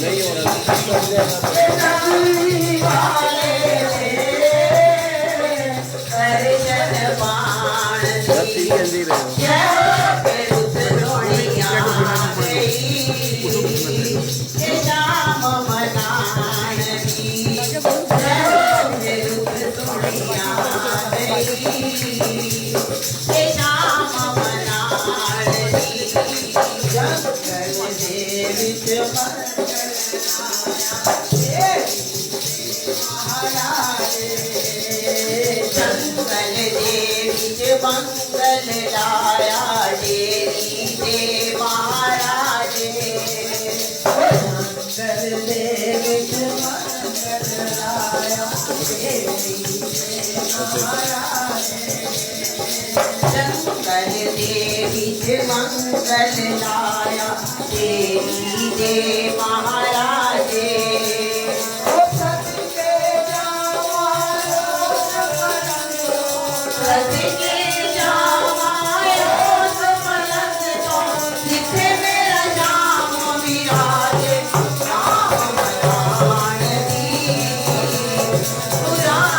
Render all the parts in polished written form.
नहीं हो रहा मंगल लाया देवी दे महाराज मंगल देवी मंगल लाया देवी दे महाराज मंगल देवी मंगल लाया देवी दे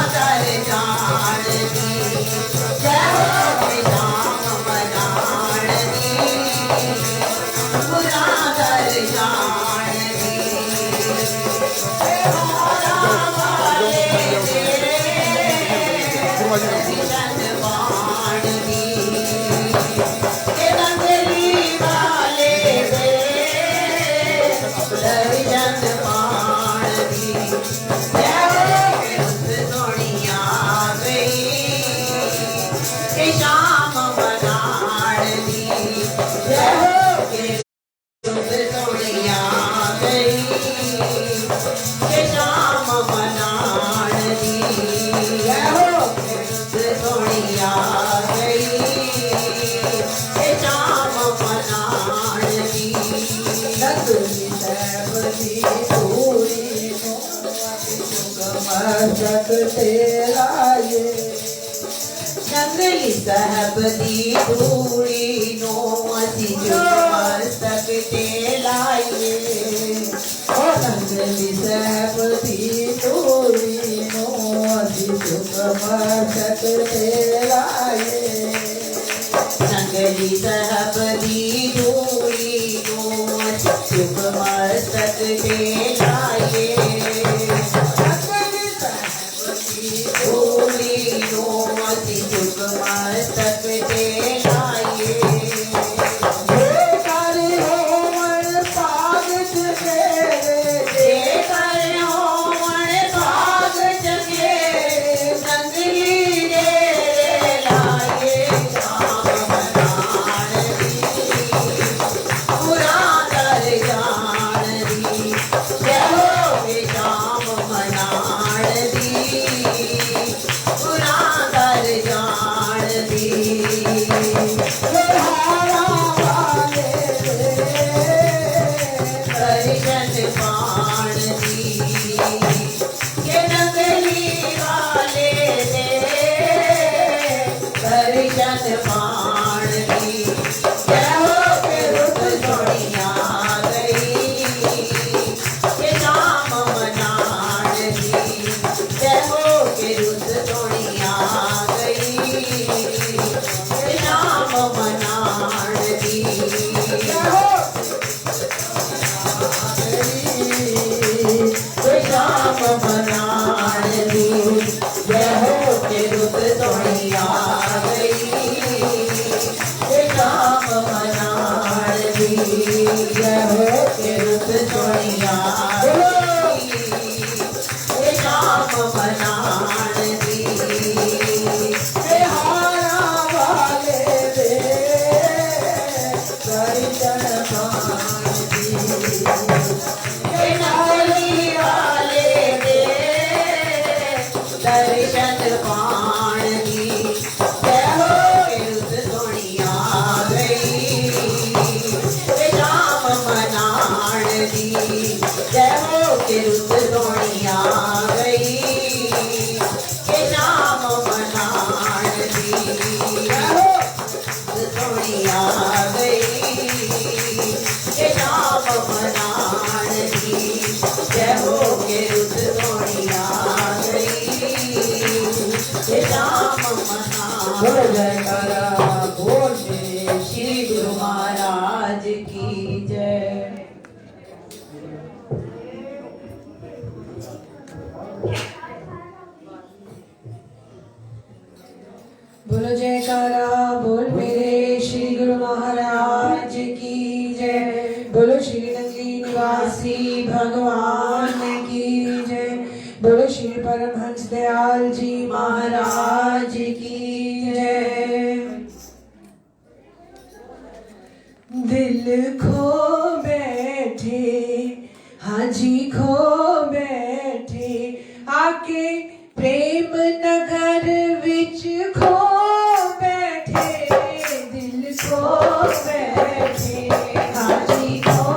महाराज जंगली साहब दी धूड़ी नो असी जो मस्तक ते लाए जंगली साहब दी धूड़ी नो असी जो मस्तक ते लाए जंगली साहब दी धूड़ी नो असी जो मस्तक ते लाए जय हो के रुत सोनिया गई मना। बोलो जयकारा बोल मेरे श्री गुरु महाराज की जय। बोलो जयकारा बोल मेरे श्री गुरु महाराज की जय। बोलो श्री नगरी निवासी भगवान की जय। बोलो श्री परमहंस दयाल जी महाराज की जय। दिल खो बैठे हाजी खो बैठे आके प्रेम नगर विच खो बैठे। दिल खो बैठे हाजी खो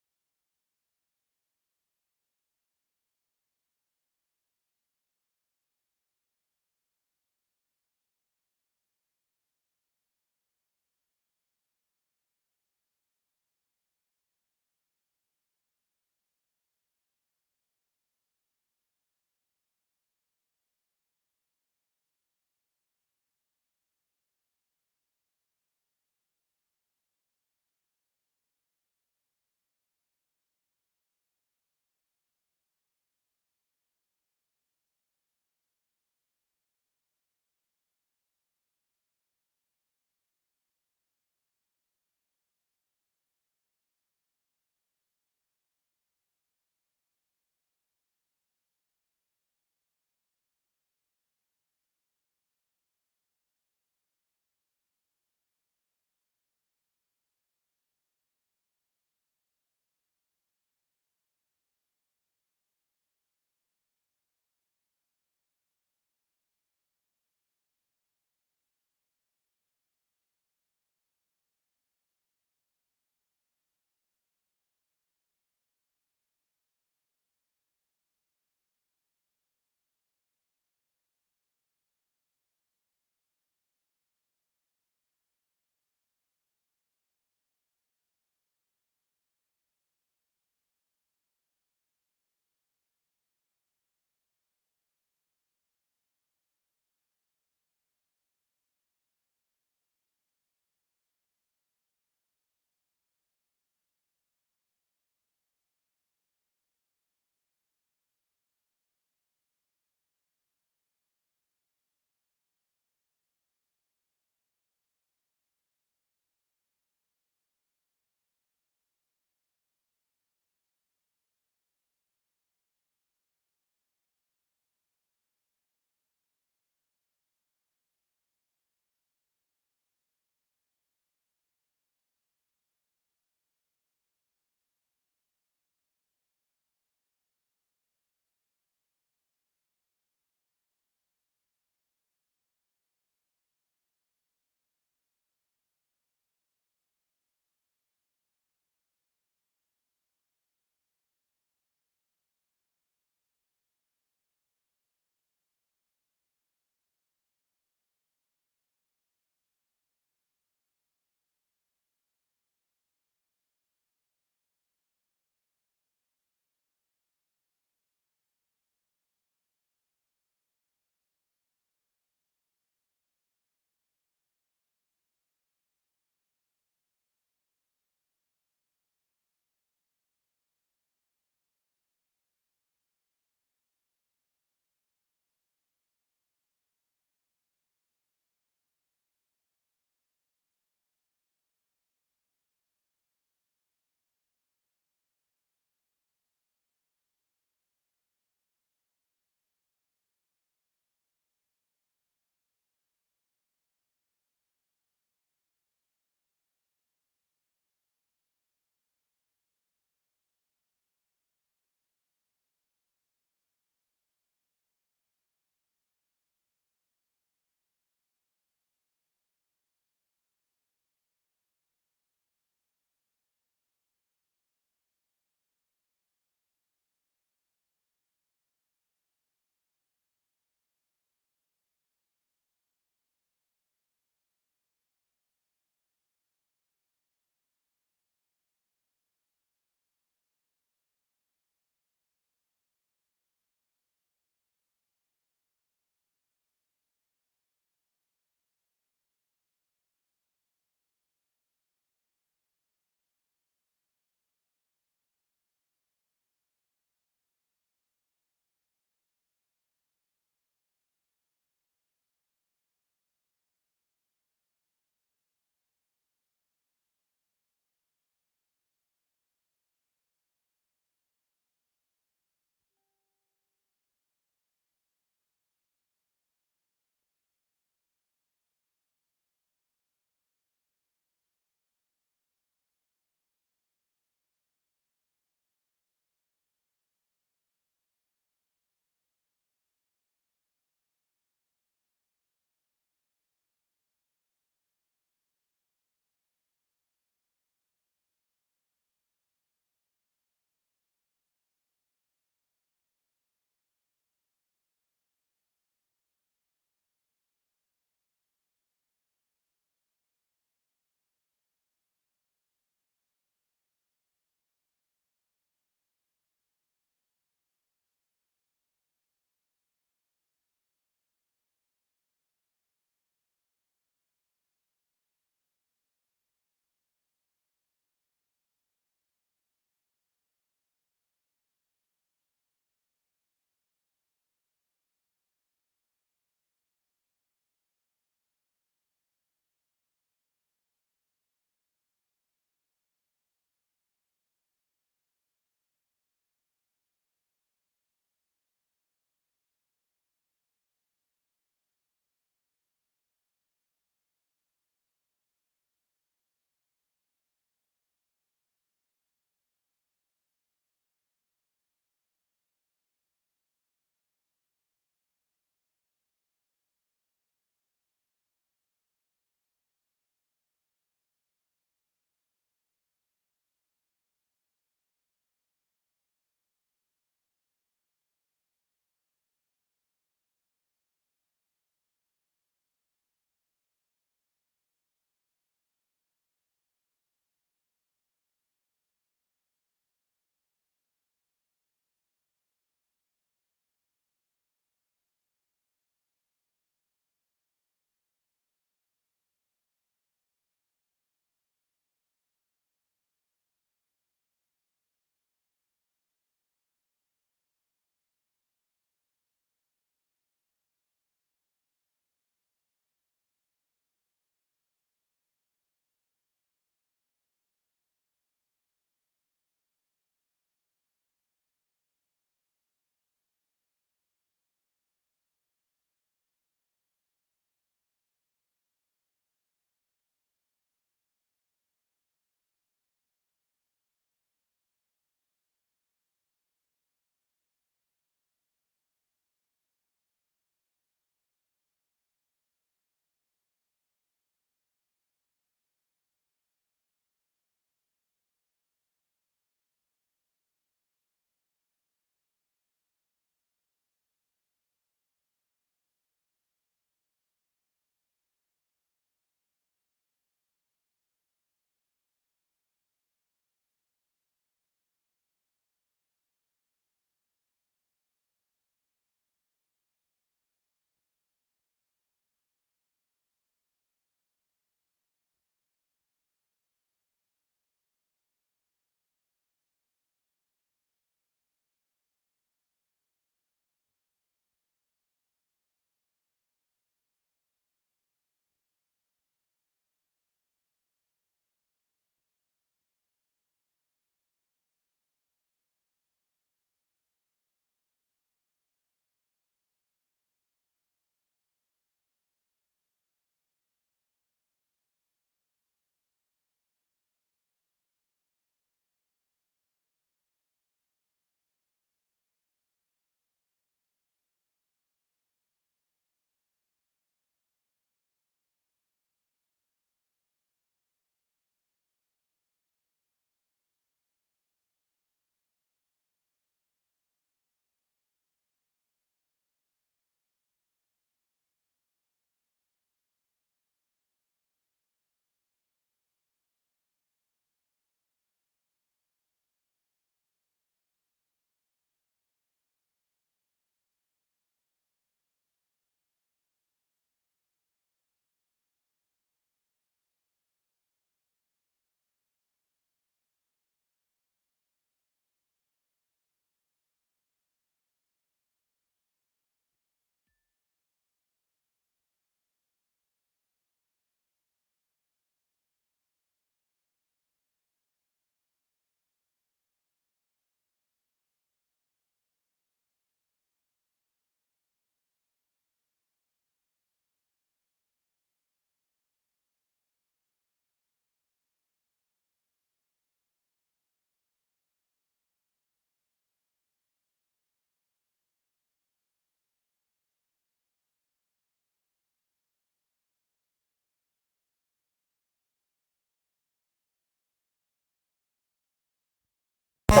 युग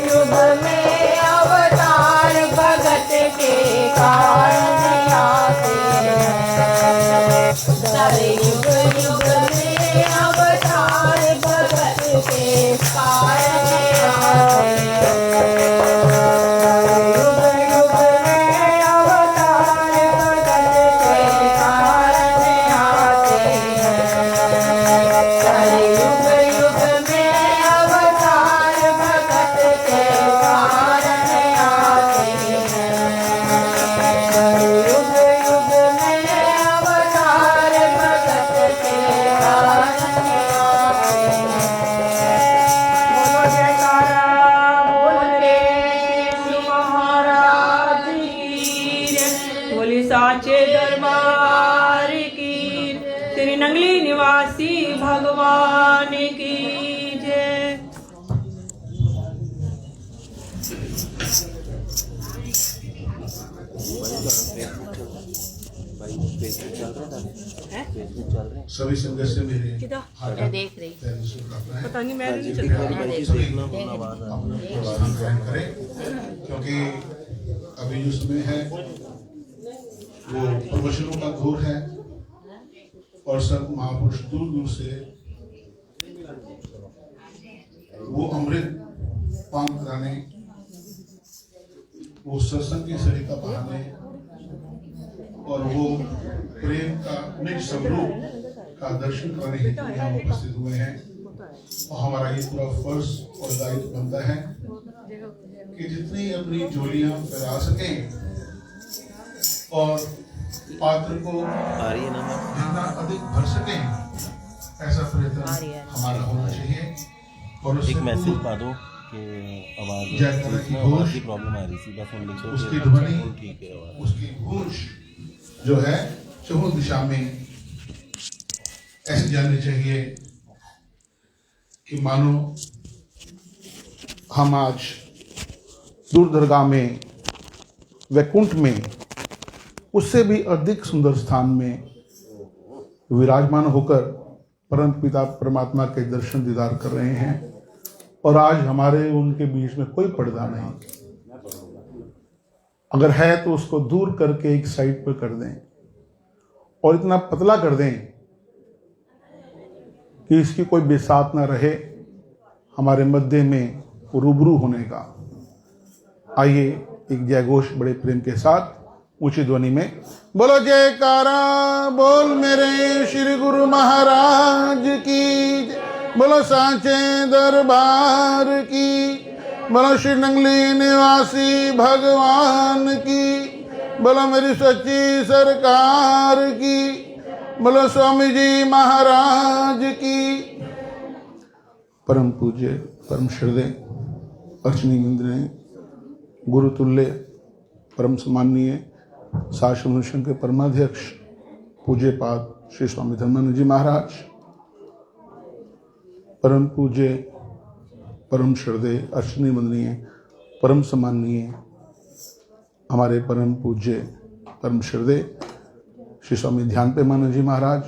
युग में अवतार भगत के कारण आते हैं। युग युग में अवतार भगत के कारण आते हैं। युग युग में अवतार भगत के कारण आते हैं। युग युग में अवतार भगत के कारण आते हैं। युग युग में अवतार भगत के कारण आते हैं। बोलो जयकारा बोले शिव महाराज की जय। बोली साचे दरबार की, श्री नंगली निवासी भगवान की जय। सभी संघर्ष से मेरे देख रही पता नहीं मैं नहीं सभी प्रोत्साहन ग्रहण करें, क्योंकि अभी जो समय है वो प्रवचनों का दौर है और सब महापुरुष दूर दूर से वो अमृत पान कराने, वो सत्संग की सरिता बहाने और वो प्रेम का निज स्वरूप का दर्शन कराने हेतु यहाँ उपस्थित हुए हैं। और हमारा ये पूरा फर्ज और दायित्व बनता है कि जितनी अपनी झोलियां फैला सकें और पात्र को जितना अधिक भर सकें, ऐसा प्रयत्न हमारा होना चाहिए। और एक मैसेज पा दो कि आवाज की प्रॉब्लम आ रही थी, बस हम लिखो उसकी ध्वनि, ठीक है, आवाज उसकी गूंज जो है चहुं दिशा में ऐसे जानी चाहिए कि मानो हम आज दूर दरगाह में, वैकुंठ में, उससे भी अधिक सुंदर स्थान में विराजमान होकर परम पिता परमात्मा के दर्शन दीदार कर रहे हैं। और आज हमारे उनके बीच में कोई पर्दा नहीं, अगर है तो उसको दूर करके एक साइड पर कर दें और इतना पतला कर दें कि इसकी कोई बिसात ना रहे हमारे मध्य में रूबरू होने का। आइए एक जयघोष बड़े प्रेम के साथ ऊंची ध्वनि में बोलो जयकारा बोल मेरे श्री गुरु महाराज की जय। बोलो सांचे दरबार की, बोलो श्री नंगली निवासी भगवान की, बोलो मेरी सच्ची सरकार की, बोलो स्वामी जी महाराज की। परम पूज्य परम श्रद्धेय अर्चनी मंदिर गुरु तुल्य परम सम्माननीय शासन मिशन के परमाध्यक्ष पूज्य पाद श्री स्वामी धर्मानंद जी महाराज, परम पूज्य परम श्रद्धेय अर्चनी वंदनीय परम सम्माननीय हमारे परम पूज्य परम श्रद्धेय श्री स्वामी ध्यान प्रेमानंद जी महाराज,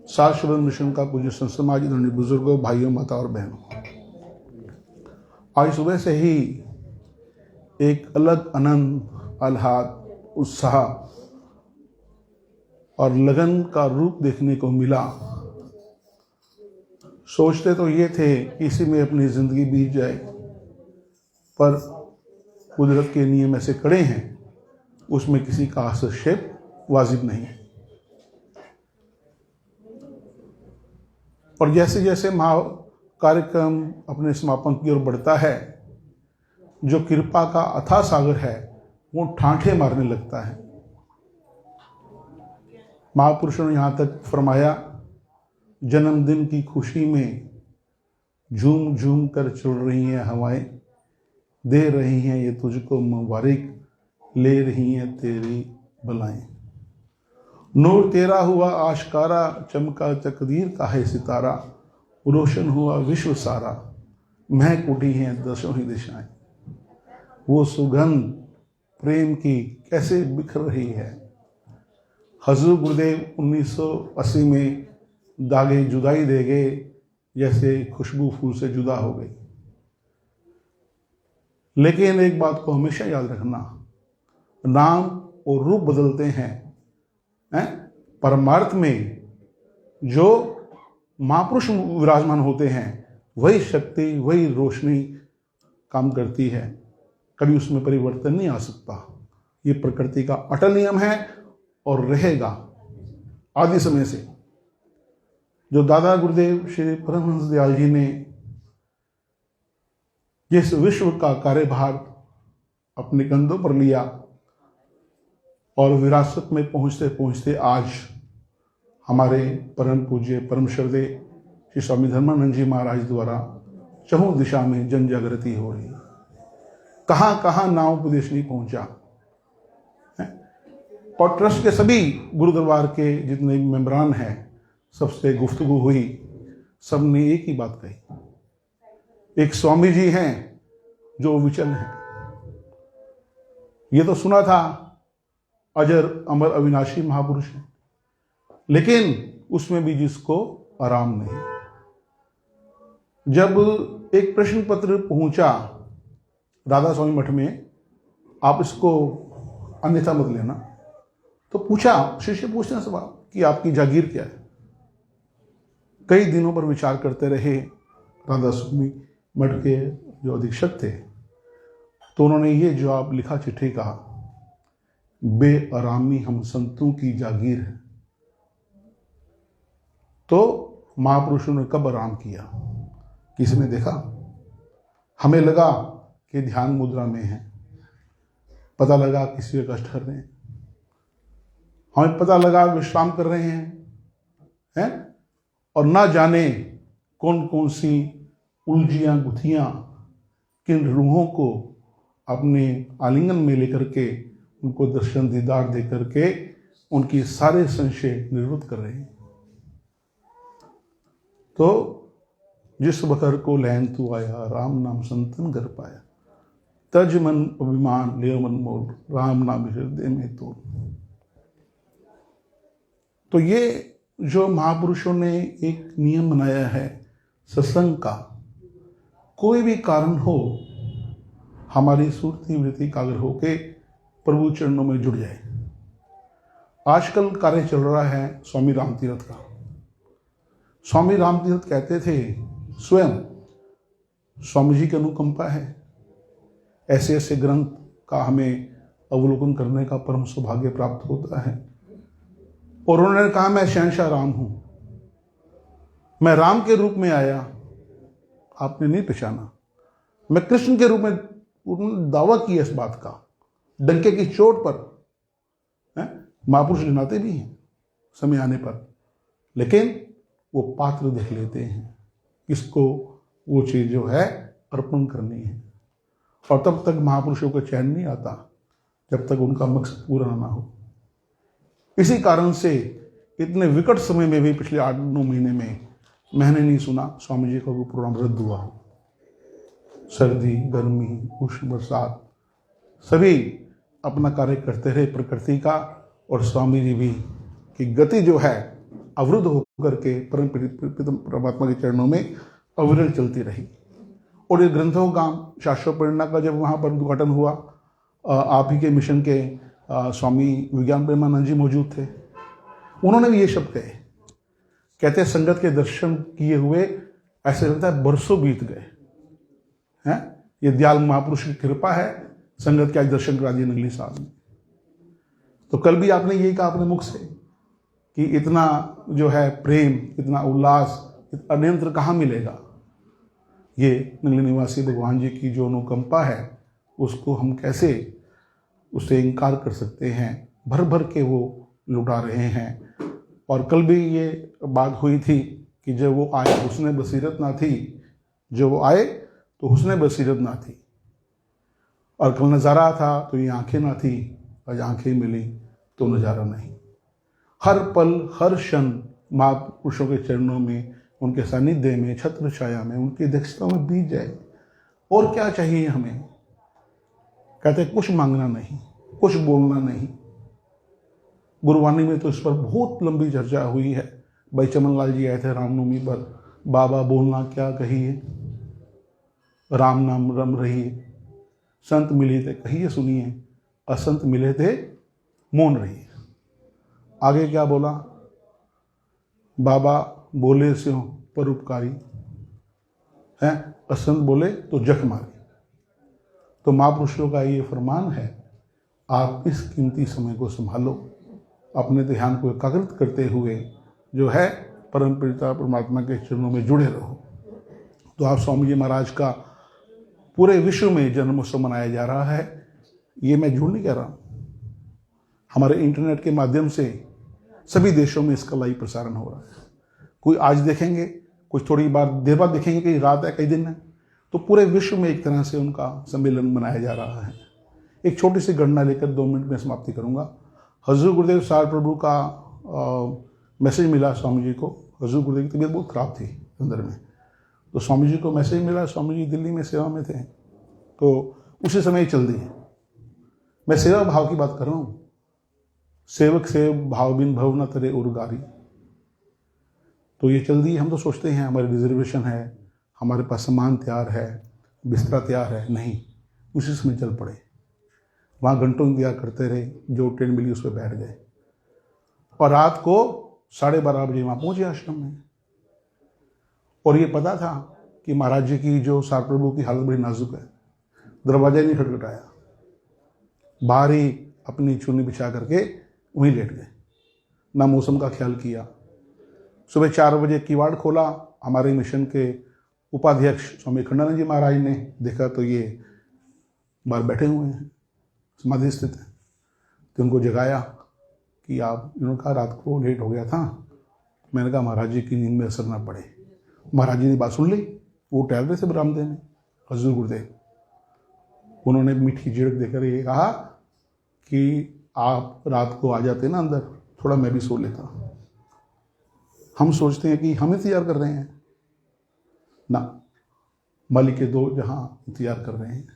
शाश्वत मिशन का पूज्य संत समाज, धनी बुजुर्गों, भाइयों, माता और बहनों, आज सुबह से ही एक अलग आनंद, आह्लाद, उत्साह और लगन का रूप देखने को मिला। सोचते तो ये थे कि इसी में अपनी जिंदगी बीत जाए, पर कुदरत के नियम ऐसे कड़े हैं, उसमें किसी का हस्तक्षेप वाजिब नहीं। और जैसे जैसे महा कार्यक्रम अपने समापन की ओर बढ़ता है, जो कृपा का अथाह सागर है वो ठाठे मारने लगता है। महापुरुषों ने यहाँ तक फरमाया, जन्मदिन की खुशी में झूम झूम कर चल रही हैं हवाएं, दे रही हैं ये तुझको मुबारक, ले रही हैं तेरी बलाएं। नूर तेरा हुआ आशकारा, चमका तकदीर का है सितारा, रोशन हुआ विश्व सारा, महक उठी हैं दसों ही दिशाएं। वो सुगंध प्रेम की कैसे बिखर रही है। हजूर गुरुदेव 1980 में दागे जुदाई दे गए, जैसे खुशबू फूल से जुदा हो गई। लेकिन एक बात को हमेशा याद रखना, नाम और रूप बदलते हैं, परमार्थ में जो महापुरुष विराजमान होते हैं वही शक्ति, वही रोशनी काम करती है, कभी उसमें परिवर्तन नहीं आ सकता। ये प्रकृति का अटल नियम है और रहेगा आदि समय से। जो दादा गुरुदेव श्री परमहंस दयाल जी ने जिस विश्व का कार्यभार अपने कंधों पर लिया और विरासत में पहुंचते पहुंचते आज हमारे परम पूज्य परम श्रद्धे श्री स्वामी धर्मानंद जी महाराज द्वारा चहुं दिशा में जन जागृति हो रही, कहां कहां नाम उपदेश नहीं पहुंचा। और ट्रस्ट के सभी गुरु दरबार के जितने मेंबरान हैं सबसे गुफ्तगू हुई, सबने एक ही बात कही। एक स्वामी जी हैं जो विचल हैं, ये तो सुना था अजर अमर अविनाशी महापुरुष हैं, लेकिन उसमें भी जिसको आराम नहीं। जब एक प्रश्न पत्र पहुंचा राधा स्वामी मठ में, आप इसको अन्यथा मत लेना, तो पूछा, शिष्य पूछते हैं सवाल कि आपकी जागीर क्या है। कई दिनों पर विचार करते रहे राधा स्वामी मठ के जो अधीक्षक थे, तो उन्होंने ये जवाब लिखा चिट्ठी का, बेआरामी हम संतों की जागीर है। तो महापुरुषों ने कब आराम किया, किसी ने देखा? हमें लगा कि ध्यान मुद्रा में है, पता लगा किसी का कष्ट कर रहे हैं, हमें पता लगा विश्राम कर रहे हैं, और ना जाने कौन कौन सी उलझियां गुथियां किन रूहों को अपने आलिंगन में लेकर के उनको दर्शन दीदार दे करके उनकी सारे संशय निवृत्त कर रहे हैं। तो जिस बकर को लैन तू आया, राम नाम संतन कर पाया, तज मन अभिमान ले मन मोल, राम नाम हृदय में तो ये जो महापुरुषों ने एक नियम बनाया है सत्संग का, कोई भी कारण हो हमारी सुरती वृत्ति कागर होके प्रभु चरणों में जुड़ जाए। आजकल कार्य चल रहा है स्वामी राम तीर्थ का। स्वामी राम तीर्थ कहते थे स्वयं स्वामी जी की अनुकंपा है, ऐसे ऐसे ग्रंथ का हमें अवलोकन करने का परम सौभाग्य प्राप्त होता है। और उन्होंने कहा मैं शहंशाह राम हूं, मैं राम के रूप में आया, आपने नहीं पहचाना, मैं कृष्ण के रूप में। उन्होंने दावा किया इस बात का, डंके की चोट पर। महापुरुष गिनाते भी हैं समय आने पर, लेकिन वो पात्र देख लेते हैं किसको वो चीज जो है अर्पण करनी है। और तब तक महापुरुषों को चैन नहीं आता जब तक उनका मकसद पूरा ना हो। इसी कारण से इतने विकट समय में भी पिछले 8-9 महीने में मैंने नहीं सुना स्वामी जी का कोई प्रोग्राम रद्द हुआ हो। सर्दी, गर्मी, उष्ण, बरसात, सभी अपना कार्य करते रहे प्रकृति का, और स्वामी जी भी की गति जो है अवरुद्ध होकर के परम परमात्मा के चरणों में अविरल चलती रही। और ये ग्रंथों का शाश्वत प्रेरणा का जब वहाँ पर उद्घाटन हुआ, आप ही के मिशन के स्वामी विज्ञान प्रेमानंद जी मौजूद थे। उन्होंने भी ये शब्द कहे, कहते हैं संगत के दर्शन किए हुए ऐसे लगता है बरसों बीत गए हैं। ये दयाल महापुरुष की कृपा है, संगत के आज दर्शन करा दिए नगली साहब ने। तो कल भी आपने यही कहा अपने मुख से कि इतना जो है प्रेम, इतना उल्लास, अन्यंत्र कहाँ मिलेगा। ये नगली निवासी भगवान जी की जो अनुकंपा है उसको हम कैसे उससे इनकार कर सकते हैं। भर भर के वो लुटा रहे हैं। और कल भी ये बात हुई थी कि जब वो आए हुस्ने बसीरत ना थी, जब वो आए तो हुस्ने बसीरत ना थी। और कल नज़ारा था तो ये आंखें ना थी, आज आंखें मिली तो नज़ारा नहीं। हर पल हर क्षण महापुरुषों के चरणों में, उनके सानिध्य में, छत्र छाया में, उनकी अध्यक्षता में बीत जाए। और क्या चाहिए हमें। कहते कुछ मांगना नहीं, कुछ बोलना नहीं। गुरुवाणी में तो इस पर बहुत लंबी चर्चा हुई है। भाई चमन लाल जी आए थे रामनवमी पर, बाबा बोलना क्या कहिए, राम नाम रम रहिए, संत मिले थे कहिए सुनिए, असंत मिले थे मौन रहिए। आगे क्या बोला, बाबा बोले स्यों परोपकारी हैं, असंत बोले तो जख मारे। तो महापुरुषों का ये फरमान है, आप इस कीमती समय को संभालो, अपने ध्यान को एकाग्रित करते हुए जो है परम पिता परमात्मा के चरणों में जुड़े रहो। तो आप स्वामी जी महाराज का पूरे विश्व में जन्मोत्सव मनाया जा रहा है। ये मैं झूठ नहीं कह रहा हूँ, हमारे इंटरनेट के माध्यम से सभी देशों में इसका लाइव प्रसारण हो रहा है। कोई आज देखेंगे, कुछ थोड़ी देर बाद देखेंगे, कई रात है कई दिन है, तो पूरे विश्व में एक तरह से उनका सम्मेलन मनाया जा रहा है। एक छोटी सी गणना लेकर 2 मिनट में समाप्ति करूंगा। हजूर गुरुदेव सार प्रभु का मैसेज मिला स्वामी जी को। हजूर गुरुदेव की तबीयत बहुत खराब थी अंदर में, तो स्वामी जी को मैसेज मिला। स्वामी जी दिल्ली में सेवा में थे, तो उसी समय चल दी। मैं सेवा भाव की बात कर रहा हूँ। सेवक से भाव बिन भव न तरे उर्गारी, तो ये चल दी। हम तो सोचते हैं हमारी रिजर्वेशन है, हमारे पास सामान तैयार है, बिस्तरा तैयार है, नहीं, उसी समय चल पड़े। वहाँ घंटों इंतजार करते रहे, जो ट्रेन मिली उस पर बैठ गए और रात को 12:30 बजे वहाँ पहुँचे आश्रम में। और ये पता था कि महाराज जी की जो सार प्रभु की हालत बड़ी नाजुक है। दरवाजा नहीं खटखटाया, बाहर ही अपनी चुन्नी बिछा करके वहीं लेट गए, ना मौसम का ख्याल किया। सुबह 4 बजे किवाड़ खोला। हमारे मिशन के उपाध्यक्ष स्वामी खंडानंद जी महाराज ने देखा तो ये बाहर बैठे हुए हैं, समाधि स्थित है। तो उनको जगाया कि आप, इन्होंने कहा रात को लेट हो गया था। मैंने कहा महाराज जी की नींद में असर ना पड़े। महाराज जी ने बात सुन ली, वो टहल रहे थे बरामदे में हजूर गुरुदेव। उन्होंने मीठी झिड़क देकर ये कहा कि आप रात को आ जाते ना अंदर, थोड़ा मैं भी सो लेता। हम सोचते हैं कि हम इंतजार कर रहे हैं ना, मालिक के दो जहां इंतजार कर रहे हैं।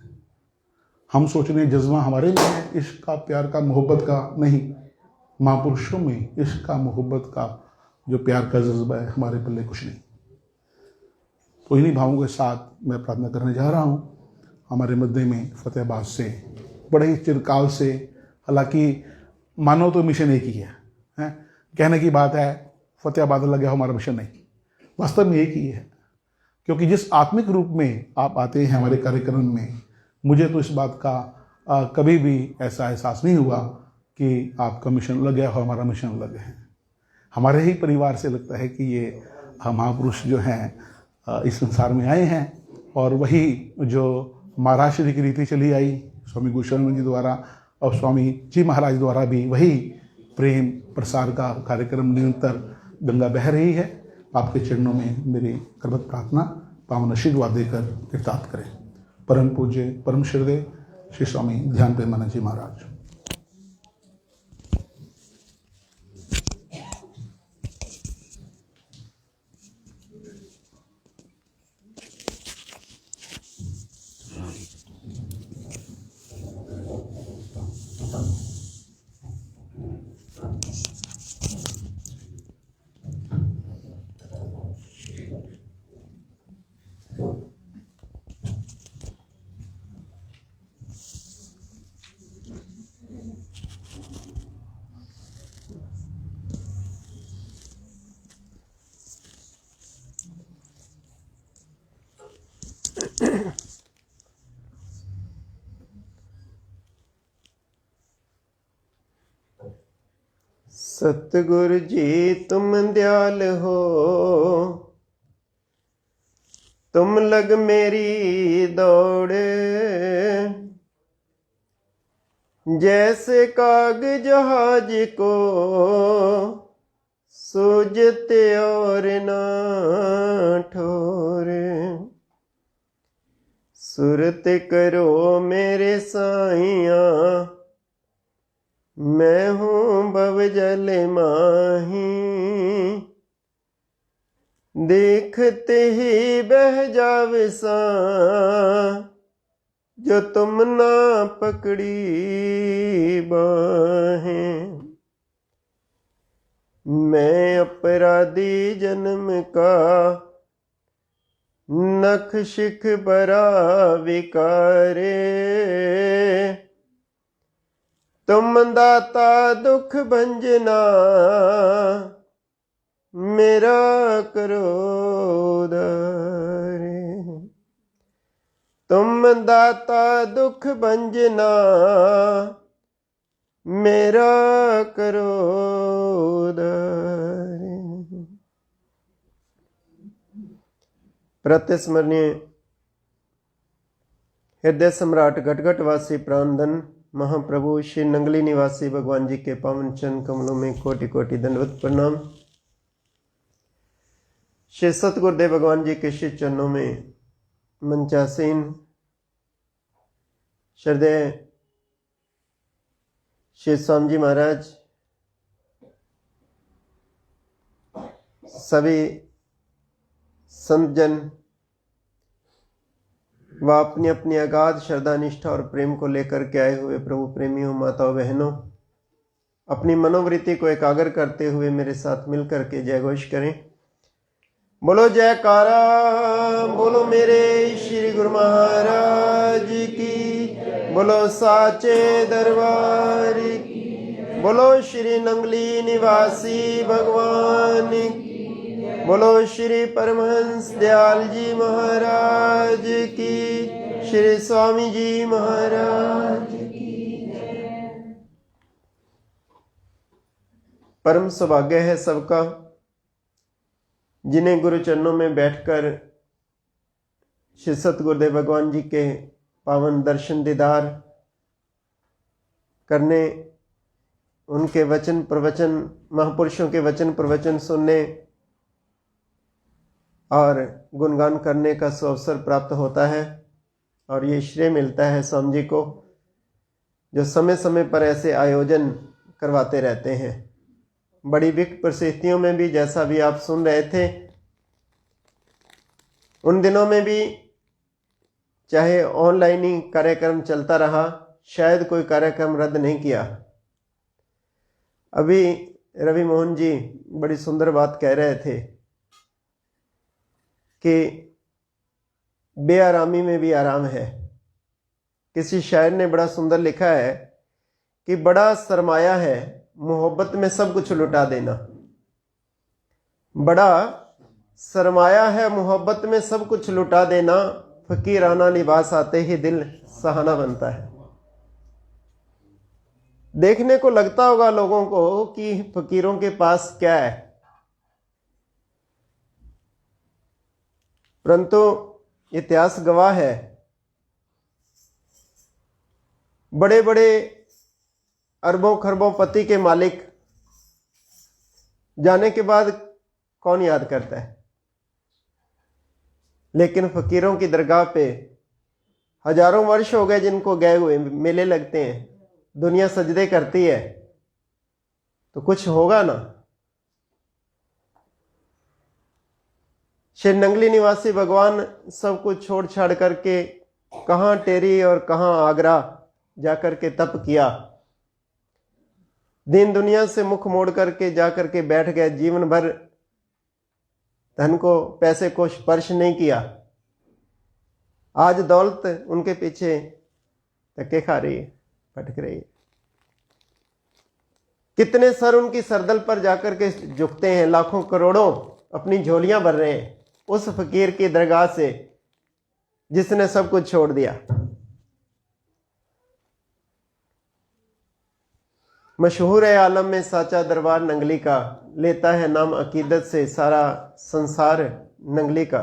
हम सोच रहे हैं जज्बा हमारे में है, इश्क का, प्यार का, मोहब्बत का, नहीं। महापुरुषों में इश्क का, मोहब्बत का, जो प्यार का जज्बा है, हमारे पल्ले कुछ नहीं। तो इन्हीं भावों के साथ मैं प्रार्थना करने जा रहा हूँ। हमारे मध्य में फतेहाबाद से बड़े ही चिरकाल से, हालांकि मानो तो मिशन एक ही है, कहने की बात है फतेहाबाद लग गया हमारा मिशन नहीं, वास्तव में एक ही है। क्योंकि जिस आत्मिक रूप में आप आते हैं हमारे कार्यक्रम में, मुझे तो इस बात का कभी भी ऐसा एहसास नहीं हुआ कि आपका मिशन लग गया हो, हमारा मिशन लग गया है। हमारे ही परिवार से लगता है कि ये महापुरुष जो हैं इस संसार में आए हैं, और वही जो महाराष्ट्र की रीति चली आई स्वामी गुरुशरण जी द्वारा और स्वामी जी महाराज द्वारा भी, वही प्रेम प्रसार का कार्यक्रम निरंतर गंगा बह रही है। आपके चरणों में मेरी करबद्ध प्रार्थना, पावन आशीर्वाद देकर कृतार्थ करें। परम पूज्य परम श्रद्धेय श्री स्वामी ध्यान प्रेमानंद जी महाराज। सतगुरु जी तुम दयाल हो, तुम लग मेरी दौड़, जैसे काग जहाज को सूझते और ना ठोर। सुरत करो मेरे साइया, मैं हूँ भवजल माही। देखते ही बह जावे सा, जो तुम ना पकड़ी बाहें। मैं अपराधी जन्म का नख शिख बरा विकारे। तुम दाता दुख भंजना मेरा करो उद्धारे। तुम दाता दुख भंजना मेरा करो उद्धारे। प्रतिस्मरणीय हृदय सम्राट घटघट वासी प्राणधन महाप्रभु श्री नंगली निवासी भगवान जी के पावन चरण कमलों में कोटि कोटि दंडवत प्रणाम। श्री सतगुरुदेव भगवान जी के श्री चरणों में मंचासीन श्रद्धेय श्री स्वामी जी महाराज, सभी संतजन व अपनी अपनी अगाध श्रद्धा निष्ठा और प्रेम को लेकर के आए हुए प्रभु प्रेमियों, माताओं, बहनों, अपनी मनोवृत्ति को एकाग्र करते हुए मेरे साथ मिलकर के जय घोष करें। बोलो जयकारा, बोलो मेरे श्री गुरु महाराज की, बोलो साचे दरबार की, बोलो श्री नंगली निवासी भगवान की, बोलो श्री परमहंस दयाल जी महाराज की, श्री स्वामी जी महाराज की। परम सौभाग्य है सबका जिन्हें गुरु चरणों में बैठकर श्री सतगुरुदेव भगवान जी के पावन दर्शन दीदार करने, उनके वचन प्रवचन, महापुरुषों के वचन प्रवचन सुनने और गुणगान करने का सुअवसर प्राप्त होता है। और ये श्रेय मिलता है स्वामी जी को, जो समय समय पर ऐसे आयोजन करवाते रहते हैं। बड़ी विकट परिस्थितियों में भी, जैसा भी आप सुन रहे थे, उन दिनों में भी चाहे ऑनलाइन ही कार्यक्रम चलता रहा, शायद कोई कार्यक्रम रद्द नहीं किया। अभी रवि मोहन जी बड़ी सुंदर बात कह रहे थे कि बेआरामी में भी आराम है। किसी शायर ने बड़ा सुंदर लिखा है कि बड़ा सरमाया है मोहब्बत में सब कुछ लुटा देना। बड़ा सरमाया है मोहब्बत में सब कुछ लुटा देना, फकीराना लिबास आते ही दिल सहाना बनता है। देखने को लगता होगा लोगों को कि फकीरों के पास क्या है, परंतु इतिहास गवाह है, बड़े बड़े अरबों खरबों पति के मालिक जाने के बाद कौन याद करता है। लेकिन फकीरों की दरगाह पे हजारों वर्ष हो गए जिनको गए हुए, मेले लगते हैं, दुनिया सजदे करती है, तो कुछ होगा ना। श्री नंगली निवासी भगवान सब कुछ छोड़ छाड़ करके कहाँ टेरी और कहाँ आगरा जाकर के तप किया, दीन दुनिया से मुख मोड़ करके जाकर के बैठ गए। जीवन भर धन को, पैसे को स्पर्श नहीं किया। आज दौलत उनके पीछे धक्के खा रही है, भटक रही है। कितने सर उनकी सरदल पर जाकर के झुकते हैं, लाखों करोड़ों अपनी झोलियां भर रहे हैं उस फकीर की दरगाह से जिसने सब कुछ छोड़ दिया। मशहूर है आलम में साचा दरबार नंगली का, लेता है नाम अकीदत से सारा संसार नंगली का।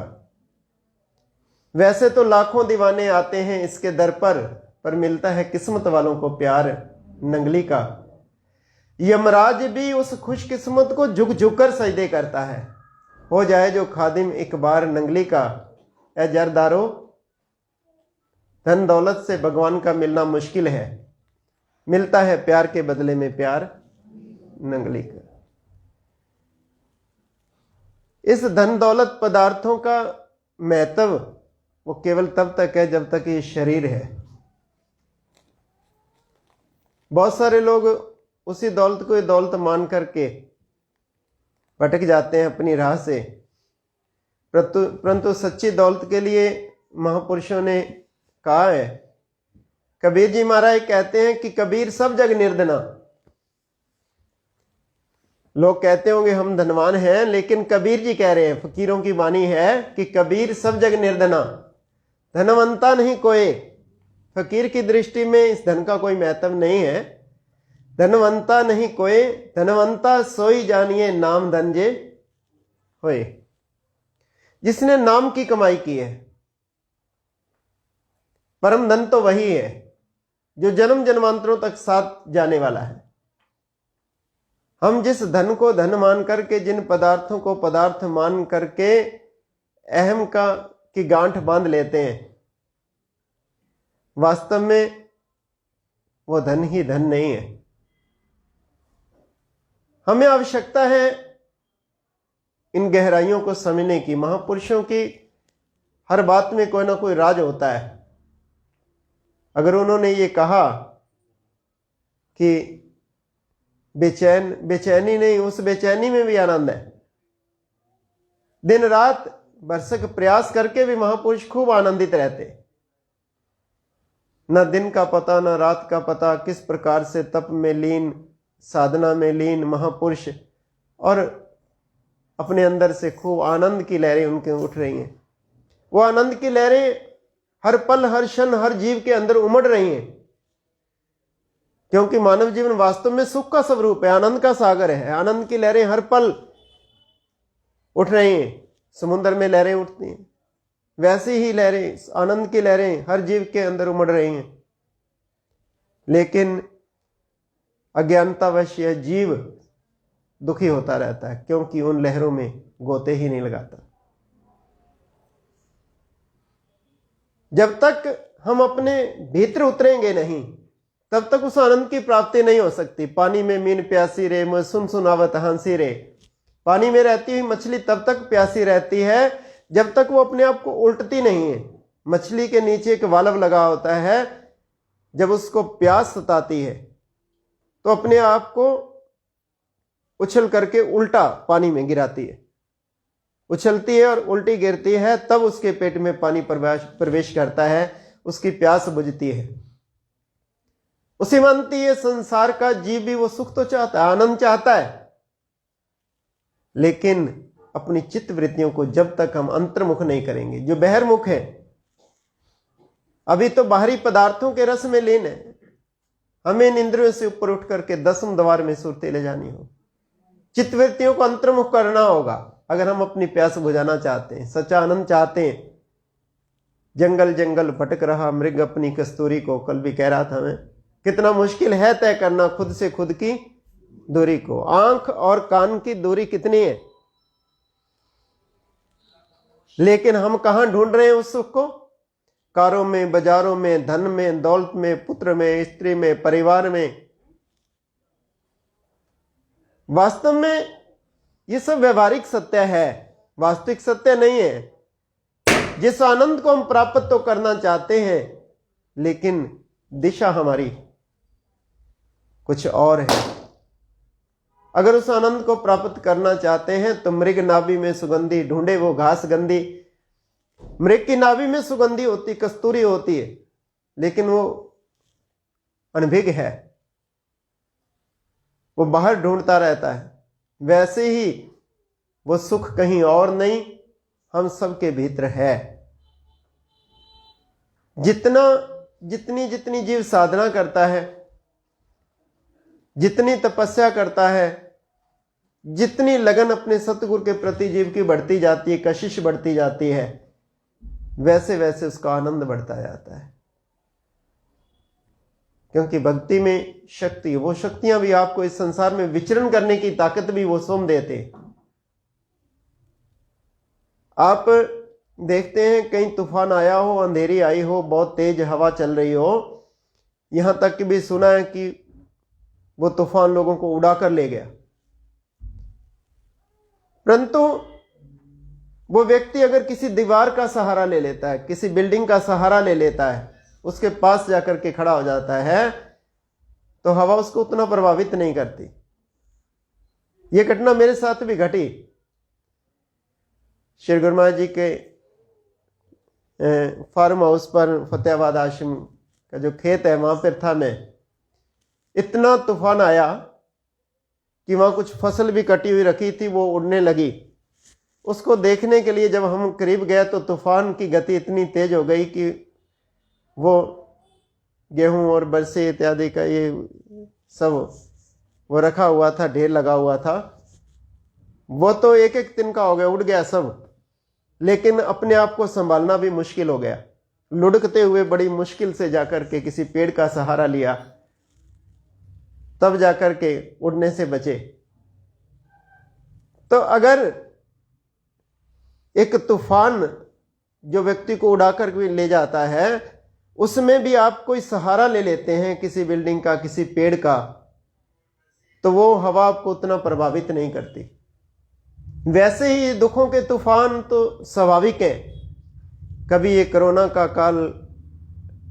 वैसे तो लाखों दीवाने आते हैं इसके दर पर मिलता है किस्मत वालों को प्यार नंगली का। यमराज भी उस खुशकिस्मत को झुक झुक कर सजदे करता है। हो जाए जो खादिम एक बार नंगली का, ए जरदारो धन दौलत से भगवान का मिलना मुश्किल है, मिलता है प्यार के बदले में प्यार नंगली का। इस धन दौलत पदार्थों का महत्व वो केवल तब तक है जब तक ये शरीर है। बहुत सारे लोग उसी दौलत को दौलत मान करके भटक जाते हैं अपनी राह से, परंतु सच्ची दौलत के लिए महापुरुषों ने कहा है। कबीर जी महाराज कहते हैं कि कबीर सब जग निर्धना। लोग कहते होंगे हम धनवान हैं, लेकिन कबीर जी कह रहे हैं, फकीरों की वाणी है कि कबीर सब जग निर्धना, धनवंता नहीं कोई। फकीर की दृष्टि में इस धन का कोई महत्व नहीं है। धनवंता नहीं कोई, धनवंता सोई जानिए नाम धन जे होए। जिसने नाम की कमाई की है, परम धन तो वही है जो जन्म जन्मांतरों तक साथ जाने वाला है। हम जिस धन को धन मान करके, जिन पदार्थों को पदार्थ मान करके अहम की गांठ बांध लेते हैं, वास्तव में वो धन ही धन नहीं है। हमें आवश्यकता है इन गहराइयों को समझने की। महापुरुषों की हर बात में कोई ना कोई राज होता है। अगर उन्होंने ये कहा कि बेचैनी नहीं, उस बेचैनी में भी आनंद है। दिन रात भरसक प्रयास करके भी महापुरुष खूब आनंदित रहते। न दिन का पता न रात का पता, किस प्रकार से तप में लीन, साधना में लीन महापुरुष, और अपने अंदर से खूब आनंद की लहरें उनके उठ रही हैं। वो आनंद की लहरें हर पल, हर क्षण, हर जीव के अंदर उमड़ रही हैं, क्योंकि मानव जीवन वास्तव में सुख का स्वरूप है, आनंद का सागर है। आनंद की लहरें हर पल उठ रही हैं। समुद्र में लहरें उठती हैं, वैसी ही लहरें, आनंद की लहरें हर जीव के अंदर उमड़ रही हैं। लेकिन अज्ञानतावश यह जीव दुखी होता रहता है, क्योंकि उन लहरों में गोते ही नहीं लगाता। जब तक हम अपने भीतर उतरेंगे नहीं, तब तक उस आनंद की प्राप्ति नहीं हो सकती। पानी में मीन प्यासी रे, मैं सुन सुनावत हंसी रे। पानी में रहती हुई मछली तब तक प्यासी रहती है जब तक वो अपने आप को उल्टती नहीं है। मछली के नीचे एक वाल्व लगा होता है, जब उसको प्यास सताती है तो अपने आप को उछल करके उल्टा पानी में गिराती है, उछलती है और उल्टी गिरती है, तब उसके पेट में पानी प्रवेश करता है, उसकी प्यास बुझती है। उसी मानती है संसार का जीव भी वो सुख तो चाहता है, आनंद चाहता है, लेकिन अपनी चित्त वृत्तियों को जब तक हम अंतर्मुख नहीं करेंगे, जो बहिर्मुख है, अभी तो बाहरी पदार्थों के रस में लीन है, हमें इन इंद्रियों से ऊपर उठ करके 10वें द्वार में सुरते ले जानी हो। चित्त वृत्तियों को अंतर्मुख करना होगा अगर हम अपनी प्यास बुझाना चाहते हैं, सच्चा आनंद चाहते हैं। जंगल जंगल भटक रहा मृग अपनी कस्तूरी को, कल भी कह रहा था मैं, कितना मुश्किल है तय करना खुद से खुद की दूरी को। आंख और कान की दूरी कितनी है, लेकिन हम कहां ढूंढ रहे हैं उस सुख को? कारों में, बाजारों में, धन में, दौलत में, पुत्र में, स्त्री में, परिवार में। वास्तव में ये सब व्यवहारिक सत्य है, वास्तविक सत्य नहीं है। जिस आनंद को हम प्राप्त तो करना चाहते हैं, लेकिन दिशा हमारी कुछ और है। अगर उस आनंद को प्राप्त करना चाहते हैं तो मृग नाभि में सुगंधी ढूंढे वो घास गंदी। मृग की नाभि में सुगंधी होती, कस्तूरी होती है, लेकिन वो अनभिज्ञ है, वो बाहर ढूंढता रहता है। वैसे ही वो सुख कहीं और नहीं, हम सबके भीतर है। जितनी जीव साधना करता है, जितनी तपस्या करता है, जितनी लगन अपने सतगुरु के प्रति जीव की बढ़ती जाती है, कशिश बढ़ती जाती है, वैसे वैसे उसका आनंद बढ़ता जाता है। क्योंकि भक्ति में शक्ति, वो शक्तियां भी आपको इस संसार में विचरण करने की ताकत भी वो स्वयं देते। आप देखते हैं कहीं तूफान आया हो, अंधेरी आई हो, बहुत तेज हवा चल रही हो, यहां तक कि भी सुना है कि वो तूफान लोगों को उड़ा कर ले गया। परंतु वो व्यक्ति अगर किसी दीवार का सहारा ले लेता है, किसी बिल्डिंग का सहारा ले लेता है, उसके पास जाकर के खड़ा हो जाता है, तो हवा उसको उतना प्रभावित नहीं करती। यह घटना मेरे साथ भी घटी। श्री गुरु महाराज जी के फार्म हाउस पर फतेहाबाद आश्रम का जो खेत है वहाँ पर था मैं, इतना तूफान आया कि वहाँ कुछ फसल भी कटी हुई रखी थी वो उड़ने लगी। उसको देखने के लिए जब हम करीब गए तो तूफान की गति इतनी तेज हो गई कि वो गेहूं और बरसे इत्यादि का ये सब वो रखा हुआ था, ढेर लगा हुआ था, वो तो एक एक तिनका हो गया, उड़ गया सब। लेकिन अपने आप को संभालना भी मुश्किल हो गया। लुढ़कते हुए बड़ी मुश्किल से जाकर के किसी पेड़ का सहारा लिया, तब जाकर के उड़ने से बचे। तो अगर एक तूफान जो व्यक्ति को उड़ाकर भी ले जाता है, उसमें भी आप कोई सहारा ले लेते हैं किसी बिल्डिंग का, किसी पेड़ का, तो वो हवा आपको उतना प्रभावित नहीं करती। वैसे ही दुखों के तूफान तो स्वाभाविक है। कभी ये कोरोना का काल,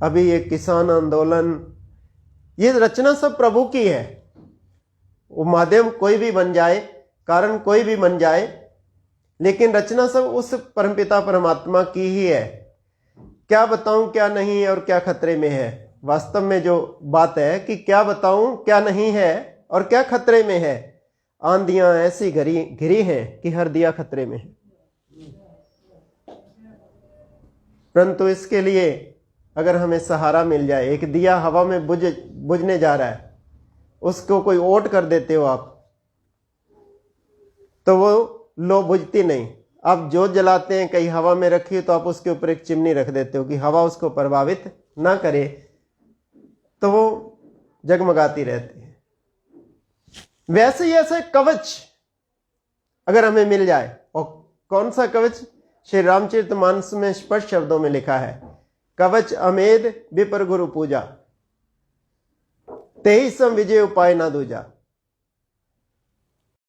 अभी ये किसान आंदोलन, ये रचना सब प्रभु की है। वो माध्यम कोई भी बन जाए, कारण कोई भी बन जाए, लेकिन रचना सब उस परमपिता परमात्मा की ही है। क्या बताऊं क्या नहीं है और क्या खतरे में है। वास्तव में जो बात है कि क्या बताऊं क्या नहीं है और क्या खतरे में है। आंधियां ऐसी घिरी हैं कि हर दिया खतरे में है। परंतु इसके लिए अगर हमें सहारा मिल जाए, एक दिया हवा में बुझने जा रहा है, उसको कोई ओट कर देते हो आप, तो वो लो बुझती नहीं। आप जोत जलाते हैं, कहीं हवा में रखी तो आप उसके ऊपर एक चिमनी रख देते हो कि हवा उसको प्रभावित ना करे, तो वो जगमगाती रहती है। वैसे ही ऐसे कवच अगर हमें मिल जाए, और कौन सा कवच? श्री रामचरितमानस में स्पष्ट शब्दों में लिखा है, कवच अमेध विपर गुरु पूजा, तेहि सम विजय उपाय ना दूजा।